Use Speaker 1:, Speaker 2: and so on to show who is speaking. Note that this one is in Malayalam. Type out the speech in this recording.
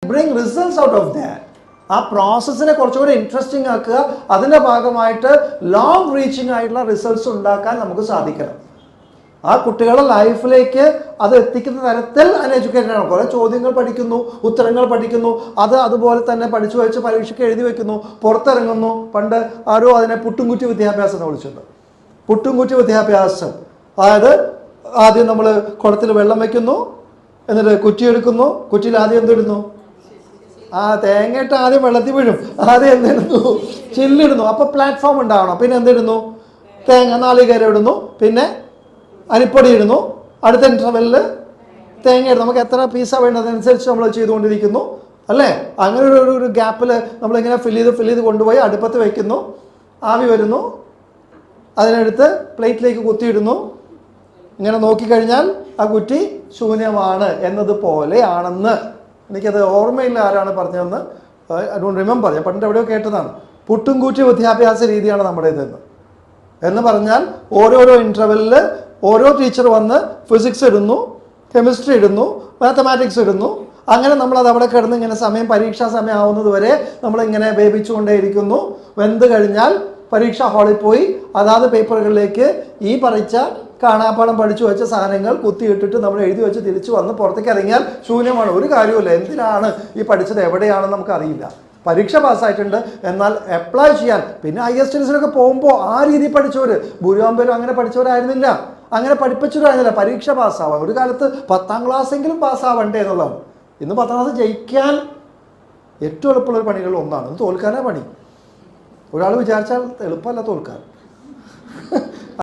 Speaker 1: Bring results out of that. ആ പ്രോസസ്സിനെ കുറച്ചുകൂടി ഇൻട്രസ്റ്റിംഗ് ആക്കുക. അതിൻ്റെ ഭാഗമായിട്ട് ലോങ് റീച്ചിങ് ആയിട്ടുള്ള റിസൾട്ട്സ് ഉണ്ടാക്കാൻ നമുക്ക് സാധിക്കണം. ആ കുട്ടികളുടെ ലൈഫിലേക്ക് അത് എത്തിക്കുന്ന തരത്തിൽ അതിന് എഡ്യൂക്കേറ്റഡ് ആണ്. കുറേ ചോദ്യങ്ങൾ പഠിക്കുന്നു, ഉത്തരങ്ങൾ പഠിക്കുന്നു, അത് അതുപോലെ തന്നെ പഠിച്ചു വെച്ച് പരീക്ഷയ്ക്ക് എഴുതി വെക്കുന്നു, പുറത്തിറങ്ങുന്നു. പണ്ട് ആരോ അതിനെ പുട്ടുംകുറ്റി വിദ്യാഭ്യാസം എന്ന് വിളിച്ചിട്ടുണ്ട്. പുട്ടുംകുറ്റി വിദ്യാഭ്യാസം, അതായത് ആദ്യം നമ്മൾ കുളത്തിൽ വെള്ളം വയ്ക്കുന്നു, എന്നിട്ട് കുറ്റി എടുക്കുന്നു, കുറ്റിയിൽ ആദ്യം എന്തിടുന്നു? തേങ്ങയിട്ട് ആദ്യം വെള്ളത്തിൽ വീഴും. ആദ്യം എന്തിടുന്നു? ചില്ലിടുന്നു. അപ്പോൾ പ്ലാറ്റ്ഫോം ഉണ്ടാവണം. പിന്നെ എന്തിടുന്നു? തേങ്ങ നാളികേരം ഇടുന്നു, പിന്നെ അരിപ്പൊടി ഇടുന്നു, അടുത്ത ഇൻ്റർവെല്ലിൽ തേങ്ങ ഇടുന്നു. നമുക്ക് എത്ര പീസാണ് വേണ്ടതനുസരിച്ച് നമ്മൾ ചെയ്തുകൊണ്ടിരിക്കുന്നു അല്ലേ? അങ്ങനെ ഒരു ഗ്യാപ്പിൽ നമ്മളിങ്ങനെ ഫില്ല് ചെയ്ത് കൊണ്ടുപോയി അടുപ്പത്ത് വയ്ക്കുന്നു. ആവി വരുന്നു, അതിനെടുത്ത് പ്ലേറ്റിലേക്ക് കുത്തിയിടുന്നു. ഇങ്ങനെ നോക്കിക്കഴിഞ്ഞാൽ ആ കുറ്റി ശൂന്യമാണ് എന്നതുപോലെയാണെന്ന്. എനിക്കത് ഓർമ്മയില്ല ആരാണ് പറഞ്ഞതെന്ന്. I don't remember. ഞാൻ പണ്ട് എവിടെയോ കേട്ടതാണ്. പുട്ടുംകൂറ്റി വിദ്യാഭ്യാസ രീതിയാണ് നമ്മുടേതെന്ന്. എന്ന് പറഞ്ഞാൽ ഓരോരോ ഇൻ്റർവെല്ലിൽ ഓരോ ടീച്ചർ വന്ന് ഫിസിക്സ് ഇടുന്നു, കെമിസ്ട്രി ഇടുന്നു, മാത്തമാറ്റിക്സ് ഇടുന്നു. അങ്ങനെ നമ്മളത് അവിടെ കിടന്ന് ഇങ്ങനെ പരീക്ഷാ സമയം ആവുന്നത് വരെ നമ്മളിങ്ങനെ വേവിച്ചുകൊണ്ടേയിരിക്കുന്നു. വെന്ത് കഴിഞ്ഞാൽ പരീക്ഷാ ഹാളിൽ പോയി അതാത് പേപ്പറുകളിലേക്ക് ഈ പറിച്ച കാണാപ്പാടം പഠിച്ചു വെച്ച സാധനങ്ങൾ കുത്തിയിട്ടിട്ട് നമ്മൾ എഴുതി വെച്ച് തിരിച്ചു വന്ന് പുറത്തേക്ക് ഇറങ്ങിയാൽ ശൂന്യമാണ്. ഒരു കാര്യമില്ല. എന്തിനാണ് ഈ പഠിച്ചത്, എവിടെയാണെന്ന് നമുക്കറിയില്ല. പരീക്ഷ പാസ്സായിട്ടുണ്ട്, എന്നാൽ അപ്ലൈ ചെയ്യാൻ പിന്നെ ഹയർ സ്റ്റഡീസിലൊക്കെ പോകുമ്പോൾ ആ രീതിയിൽ പഠിച്ചവർ, ഭൂരിഭാഗം അങ്ങനെ പഠിച്ചവരായിരുന്നില്ല, അങ്ങനെ പഠിപ്പിച്ചവരായിരുന്നില്ല. പരീക്ഷ പാസ്സാവാൻ ഒരു കാലത്ത് 10ാം ക്ലാസ്സെങ്കിലും പാസ്സാവണ്ടേ എന്നുള്ളതാണ്. ഇന്ന് 10ാം ക്ലാസ് ജയിക്കാൻ ഏറ്റവും എളുപ്പമുള്ള പണികളിൽ ഒന്നാണ്. ഇത് തോൽക്കാനാണ് പണി. ഒരാൾ വിചാരിച്ചാൽ എളുപ്പമല്ല തോൽക്കാൻ.